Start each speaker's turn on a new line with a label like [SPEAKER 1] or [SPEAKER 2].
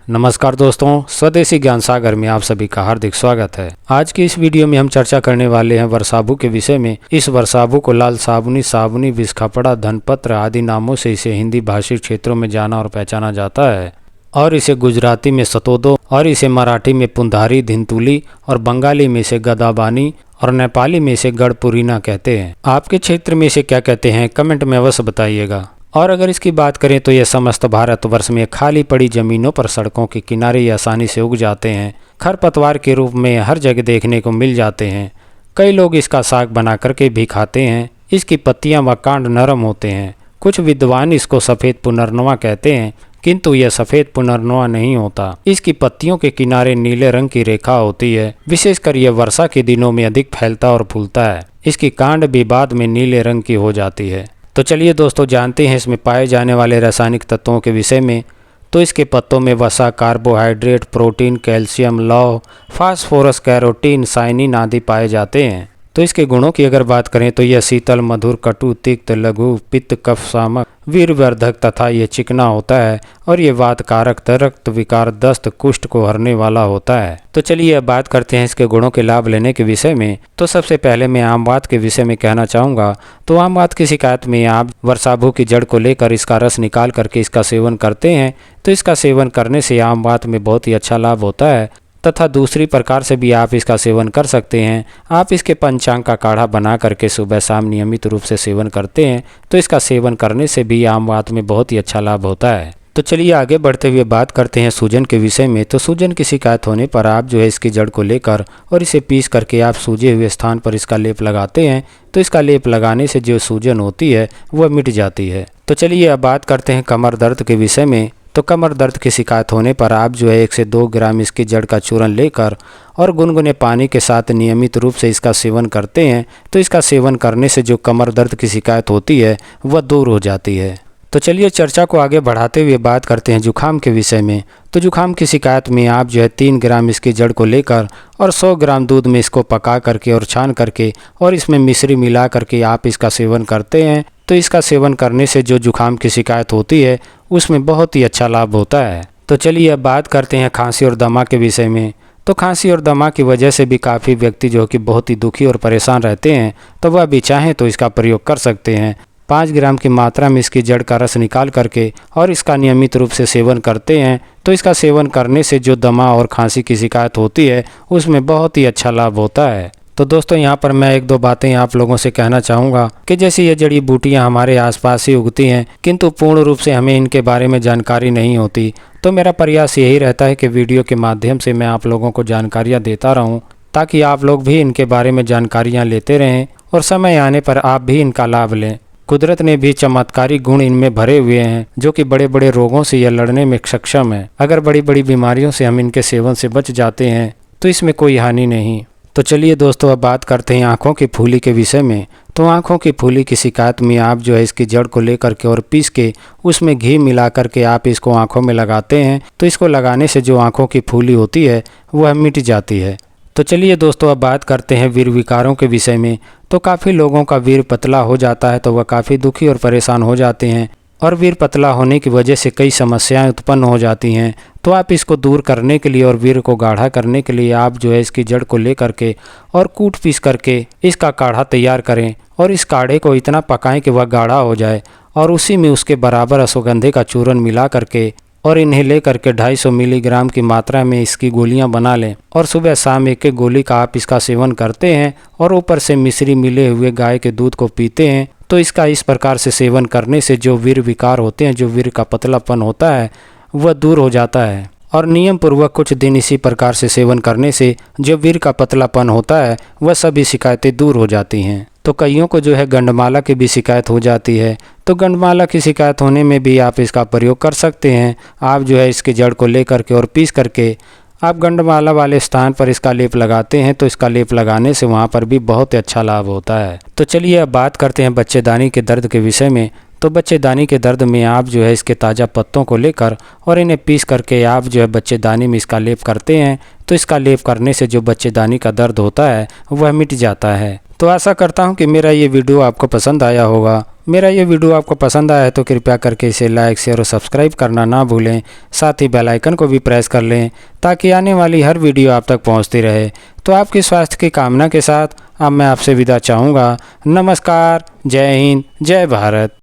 [SPEAKER 1] नमस्कार दोस्तों, स्वदेशी ज्ञान सागर में आप सभी का हार्दिक स्वागत है। आज की इस वीडियो में हम चर्चा करने वाले हैं वर्षाबू के विषय में। इस वर्षाबू को लाल साबुनी, साबुनी, विषखपड़ा, धनपत्र आदि नामों से इसे हिंदी भाषी क्षेत्रों में जाना और पहचाना जाता है और इसे गुजराती में सतोदो और इसे मराठी में पुंधारी, धिंतुली और बंगाली में इसे गदाबानी और नेपाली में इसे गढ़पुरीना कहते हैं। आपके क्षेत्र में इसे क्या कहते हैं कमेंट में अवश्य बताइएगा। और अगर इसकी बात करें तो यह समस्त भारतवर्ष में खाली पड़ी जमीनों पर सड़कों के किनारे ये आसानी से उग जाते हैं। खरपतवार के रूप में हर जगह देखने को मिल जाते हैं। कई लोग इसका साग बना करके भी खाते हैं। इसकी पत्तियां व कांड नरम होते हैं। कुछ विद्वान इसको सफ़ेद पुनर्नवा कहते हैं, किंतु यह सफ़ेद पुनर्नवा नहीं होता। इसकी पत्तियों के किनारे नीले रंग की रेखा होती है। विशेषकर यह वर्षा के दिनों में अधिक फैलता और फूलता है। इसकी कांड भी बाद में नीले रंग की हो जाती है। तो चलिए दोस्तों, जानते हैं इसमें पाए जाने वाले रासायनिक तत्वों के विषय में। तो इसके पत्तों में वसा, कार्बोहाइड्रेट, प्रोटीन, कैल्शियम, लौह, फास्फोरस, कैरोटीन, साइनिन आदि पाए जाते हैं। तो इसके गुणों की अगर बात करें तो यह शीतल, मधुर, कटु, तिक्त, लघु, पित्त, कफ शामक, वीरवर्धक तथा ये चिकना होता है और ये वातकारक, रक्त विकार, दस्त, कुष्ठ को हरने वाला होता है। तो चलिए अब बात करते हैं इसके गुणों के लाभ लेने के विषय में। तो सबसे पहले मैं आम बात के विषय में कहना चाहूँगा। तो आम बात की शिकायत में आप वर्षाबू की जड़ को लेकर इसका रस निकाल करके इसका सेवन करते हैं तो इसका सेवन करने से आम बात में बहुत ही अच्छा लाभ होता है। तथा दूसरी प्रकार से भी आप इसका सेवन कर सकते हैं। आप इसके पंचांग का काढ़ा बना करके सुबह शाम नियमित रूप से सेवन करते हैं तो इसका सेवन करने से भी आम बात में बहुत ही अच्छा लाभ होता है। तो चलिए आगे बढ़ते हुए बात करते हैं सूजन के विषय में। तो सूजन की शिकायत होने पर आप जो है इसकी जड़ को लेकर और इसे पीस करके आप सूजे हुए स्थान पर इसका लेप लगाते हैं तो इसका लेप लगाने से जो सूजन होती है वह मिट जाती है। तो चलिए अब बात करते हैं कमर दर्द के विषय में। तो कमर दर्द की शिकायत होने पर आप जो है 1 से 2 ग्राम इसकी जड़ का चूरन लेकर और गुनगुने पानी के साथ नियमित रूप से इसका सेवन करते हैं तो इसका सेवन करने से जो कमर दर्द की शिकायत होती है वह दूर हो जाती है। तो चलिए चर्चा को आगे बढ़ाते हुए बात करते हैं जुखाम के विषय में। तो जुखाम की शिकायत में आप जो है 3 ग्राम इसकी जड़ को लेकर और 100 ग्राम दूध में इसको पका करके और छान करके और इसमें मिश्री मिला करके आप इसका सेवन करते हैं तो इसका सेवन करने से जो जुखाम की शिकायत होती है उसमें बहुत ही अच्छा लाभ होता है। तो चलिए अब बात करते हैं खांसी और दमा के विषय में। तो खांसी और दमा की वजह से भी काफ़ी व्यक्ति जो कि बहुत ही दुखी और परेशान रहते हैं तो वह भी चाहें तो इसका प्रयोग कर सकते हैं। 5 ग्राम की मात्रा में इसकी जड़ का रस निकाल करके और इसका नियमित रूप से सेवन करते हैं तो इसका सेवन करने से जो दमा और खांसी की शिकायत होती है उसमें बहुत ही अच्छा लाभ होता है। तो दोस्तों यहाँ पर मैं 1-2 बातें आप लोगों से कहना चाहूँगा कि जैसे ये जड़ी बूटियाँ हमारे आसपास ही उगती हैं किंतु पूर्ण रूप से हमें इनके बारे में जानकारी नहीं होती। तो मेरा प्रयास यही रहता है कि वीडियो के माध्यम से मैं आप लोगों को जानकारियाँ देता रहूँ ताकि आप लोग भी इनके बारे में जानकारियाँ लेते रहें और समय आने पर आप भी इनका लाभ लें। कुदरत ने भी चमत्कारी गुण इनमें भरे हुए हैं जो कि बड़े बड़े रोगों से यह लड़ने में सक्षम है। अगर बड़ी बड़ी बीमारियों से हम इनके सेवन से बच जाते हैं तो इसमें कोई हानि नहीं। तो चलिए दोस्तों अब बात करते हैं आँखों की फूली के विषय में। तो आँखों की फूली की शिकायत में आप जो है इसकी जड़ को लेकर के और पीस के उसमें घी मिला करके आप इसको आँखों में लगाते हैं तो इसको लगाने से जो आँखों की फूली होती है वह मिट जाती है। तो चलिए दोस्तों अब बात करते हैं वीर विकारों के विषय में। तो काफ़ी लोगों का वीर पतला हो जाता है तो वह काफ़ी दुखी और परेशान हो जाते हैं और वीर पतला होने की वजह से कई समस्याएं उत्पन्न हो जाती हैं। तो आप इसको दूर करने के लिए और वीर को गाढ़ा करने के लिए आप जो है इसकी जड़ को ले करके और कूट पीस करके इसका काढ़ा तैयार करें और इस काढ़े को इतना पकाएं कि वह गाढ़ा हो जाए और उसी में उसके बराबर अश्वगंधे का चूरन मिला करके और इन्हें ले करके 250 मिलीग्राम की मात्रा में इसकी गोलियां बना लें और सुबह शाम 1-1 गोली का आप इसका सेवन करते हैं और ऊपर से मिश्री मिले हुए गाय के दूध को पीते हैं तो इसका इस प्रकार से सेवन करने से जो वीर विकार होते हैं, जो वीर का पतलापन होता है वह दूर हो जाता है। और नियम पूर्वक कुछ दिन इसी प्रकार से सेवन करने से जो वीर का पतलापन होता है वह सभी शिकायतें दूर हो जाती हैं। तो कईयों को जो है गंडमाला की भी शिकायत हो जाती है तो गंडमाला की शिकायत होने में भी आप इसका प्रयोग कर सकते हैं। आप जो है इसकी जड़ को ले करके और पीस करके आप गंडमाला वाले स्थान पर इसका लेप लगाते हैं तो इसका लेप लगाने से वहाँ पर भी बहुत ही अच्छा लाभ होता है। तो चलिए अब बात करते हैं बच्चेदानी के दर्द के विषय में। तो बच्चेदानी के दर्द में आप जो है इसके ताज़ा पत्तों को लेकर और इन्हें पीस करके आप जो है बच्चेदानी में इसका लेप करते हैं तो इसका लेप करने से जो बच्चेदानी का दर्द होता है वह मिट जाता है। तो आशा करता हूँ कि मेरा ये वीडियो आपको पसंद आया होगा। मेरा ये वीडियो आपको पसंद आया है तो कृपया करके इसे लाइक, शेयर और सब्सक्राइब करना ना भूलें। साथ ही बेल आइकन को भी प्रेस कर लें ताकि आने वाली हर वीडियो आप तक पहुंचती रहे। तो आपके स्वास्थ्य की कामना के साथ अब मैं आपसे विदा चाहूँगा। नमस्कार, जय हिंद, जय भारत।